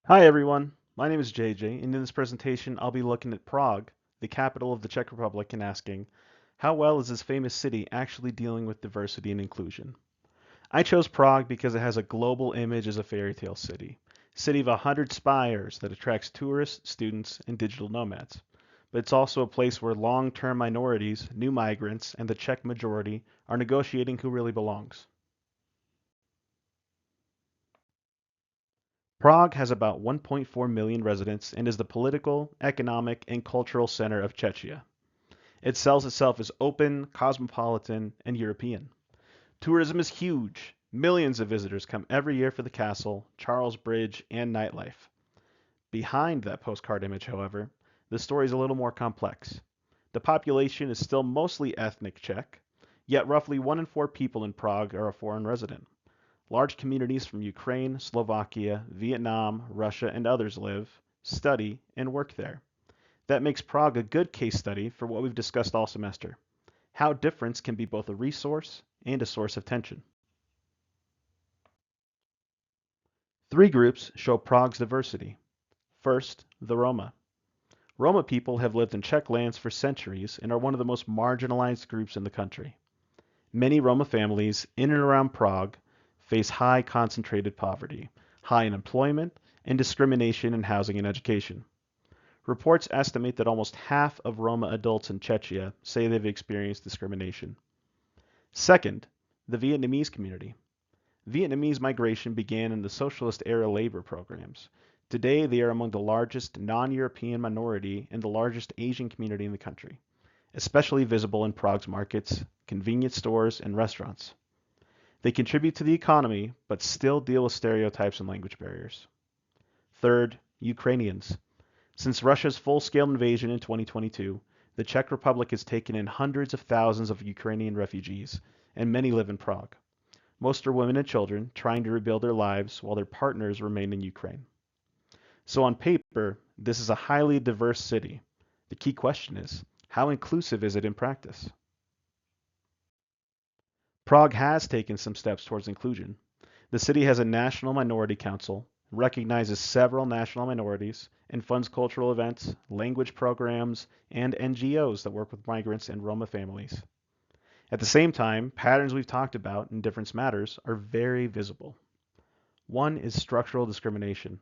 Hi everyone, my name is JJ, and in this presentation I'll be looking at Prague, the capital of the Czech Republic, and asking, how well is this famous city actually dealing with diversity and inclusion? I chose Prague because it has a global image as a fairy tale city of 100 spires that attracts tourists, students, and digital nomads. But it's also a place where long-term minorities, new migrants, and the Czech majority are negotiating who really belongs. Prague has about 1.4 million residents and is the political, economic, and cultural center of Czechia. It sells itself as open, cosmopolitan, and European. Tourism is huge. Millions of visitors come every year for the castle, Charles Bridge, and nightlife. Behind that postcard image, however, the story is a little more complex. The population is still mostly ethnic Czech, yet roughly 1 in 4 people in Prague are a foreign resident. Large communities from Ukraine, Slovakia, Vietnam, Russia, and others live, study, and work there. That makes Prague a good case study for what we've discussed all semester: how difference can be both a resource and a source of tension. Three groups show Prague's diversity. First, the Roma. Roma people have lived in Czech lands for centuries and are one of the most marginalized groups in the country. Many Roma families in and around Prague face high concentrated poverty, high unemployment, and discrimination in housing and education. Reports estimate that almost half of Roma adults in Czechia say they've experienced discrimination. Second, the Vietnamese community. Vietnamese migration began in the socialist era labor programs. Today, they are among the largest non-European minority and the largest Asian community in the country, especially visible in Prague's markets, convenience stores, and restaurants. They contribute to the economy, but still deal with stereotypes and language barriers. Third, Ukrainians. Since Russia's full-scale invasion in 2022, the Czech Republic has taken in hundreds of thousands of Ukrainian refugees, and many live in Prague. Most are women and children trying to rebuild their lives while their partners remain in Ukraine. So on paper, this is a highly diverse city. The key question is, how inclusive is it in practice? Prague has taken some steps towards inclusion. The city has a national minority council, recognizes several national minorities, and funds cultural events, language programs, and NGOs that work with migrants and Roma families. At the same time, patterns we've talked about in Difference Matters are very visible. One is structural discrimination.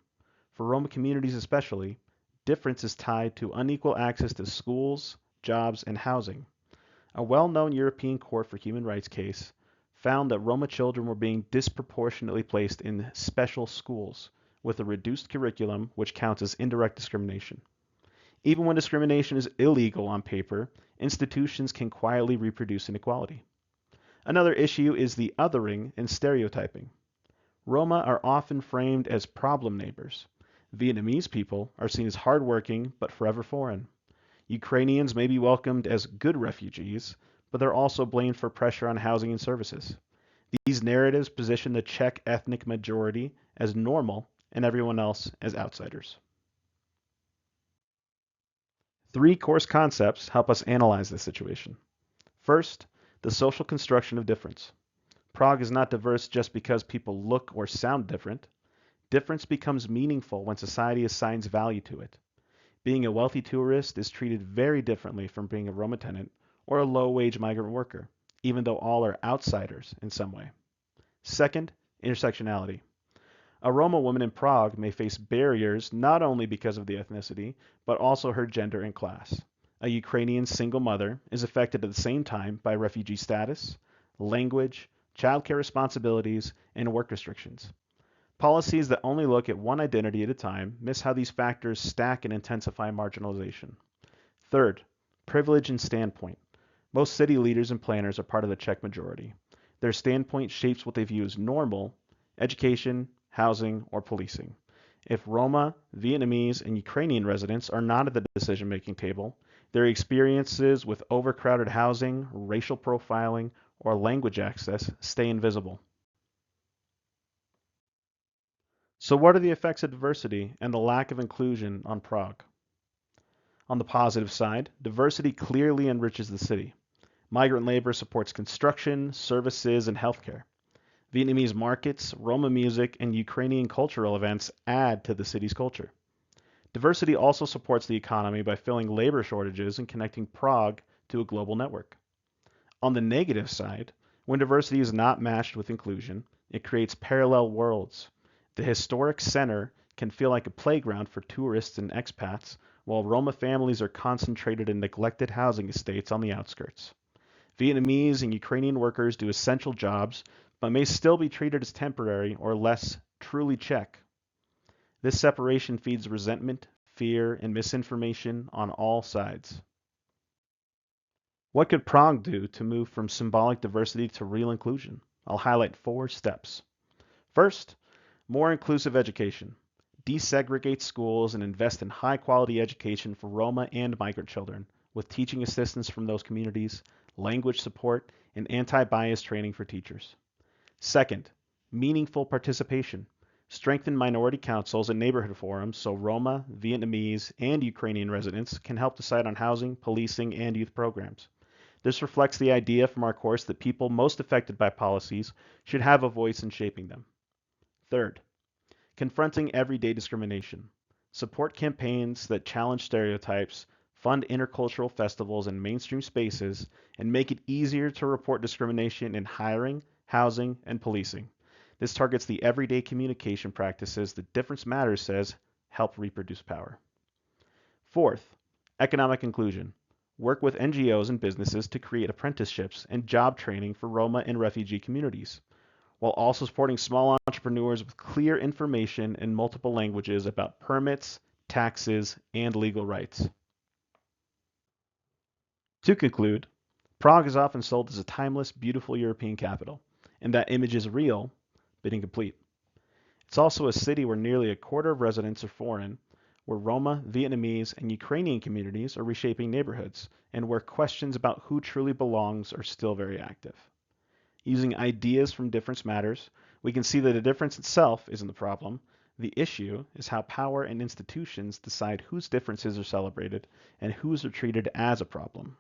For Roma communities especially, difference is tied to unequal access to schools, jobs, and housing. A well-known European Court for Human Rights case found that Roma children were being disproportionately placed in special schools with a reduced curriculum, which counts as indirect discrimination. Even when discrimination is illegal on paper, institutions can quietly reproduce inequality. Another issue is the othering and stereotyping. Roma are often framed as problem neighbors. Vietnamese people are seen as hardworking but forever foreign. Ukrainians may be welcomed as good refugees, but they're also blamed for pressure on housing and services. These narratives position the Czech ethnic majority as normal and everyone else as outsiders. Three course concepts help us analyze this situation. First, the social construction of difference. Prague is not diverse just because people look or sound different. Difference becomes meaningful when society assigns value to it. Being a wealthy tourist is treated very differently from being a Roma tenant or a low-wage migrant worker, even though all are outsiders in some way. Second, intersectionality. A Roma woman in Prague may face barriers not only because of the ethnicity, but also her gender and class. A Ukrainian single mother is affected at the same time by refugee status, language, childcare responsibilities, and work restrictions. Policies that only look at one identity at a time miss how these factors stack and intensify marginalization. Third, privilege and standpoint. Most city leaders and planners are part of the Czech majority. Their standpoint shapes what they view as normal: education, housing, or policing. If Roma, Vietnamese, and Ukrainian residents are not at the decision-making table, their experiences with overcrowded housing, racial profiling, or language access stay invisible. So what are the effects of diversity and the lack of inclusion on Prague? On the positive side, diversity clearly enriches the city. Migrant labor supports construction, services, and healthcare. Vietnamese markets, Roma music, and Ukrainian cultural events add to the city's culture. Diversity also supports the economy by filling labor shortages and connecting Prague to a global network. On the negative side, when diversity is not matched with inclusion, it creates parallel worlds. The historic center can feel like a playground for tourists and expats, while Roma families are concentrated in neglected housing estates on the outskirts. Vietnamese and Ukrainian workers do essential jobs, but may still be treated as temporary or less truly Czech. This separation feeds resentment, fear, and misinformation on all sides. What could Prague do to move from symbolic diversity to real inclusion? I'll highlight 4 steps. First, more inclusive education. Desegregate schools and invest in high quality education for Roma and migrant children, with teaching assistants from those communities, language support, and anti bias training for teachers. Second, meaningful participation. Strengthen minority councils and neighborhood forums so Roma, Vietnamese, and Ukrainian residents can help decide on housing, policing, and youth programs. This reflects the idea from our course that people most affected by policies should have a voice in shaping them. Third, confronting everyday discrimination. Support campaigns that challenge stereotypes, fund intercultural festivals in mainstream spaces, and make it easier to report discrimination in hiring, housing, and policing. This targets the everyday communication practices that Difference Matters says help reproduce power. Fourth, economic inclusion. Work with NGOs and businesses to create apprenticeships and job training for Roma and refugee communities, while also supporting small entrepreneurs with clear information in multiple languages about permits, taxes, and legal rights. To conclude, Prague is often sold as a timeless, beautiful European capital, and that image is real, but incomplete. It's also a city where nearly a quarter of residents are foreign, where Roma, Vietnamese, and Ukrainian communities are reshaping neighborhoods, and where questions about who truly belongs are still very active. Using ideas from Difference Matters, we can see that a difference itself isn't the problem. The issue is how power and institutions decide whose differences are celebrated and whose are treated as a problem.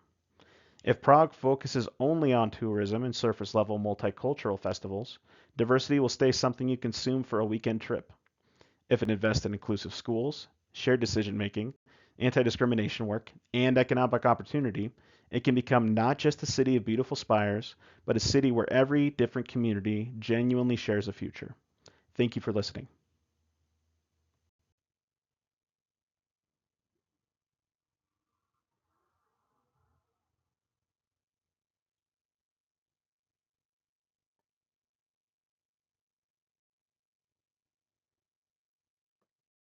If Prague focuses only on tourism and surface level multicultural festivals, diversity will stay something you consume for a weekend trip. If it invests in inclusive schools, shared decision making, anti discrimination work, and economic opportunity, it can become not just a city of beautiful spires, but a city where every different community genuinely shares a future. Thank you for listening.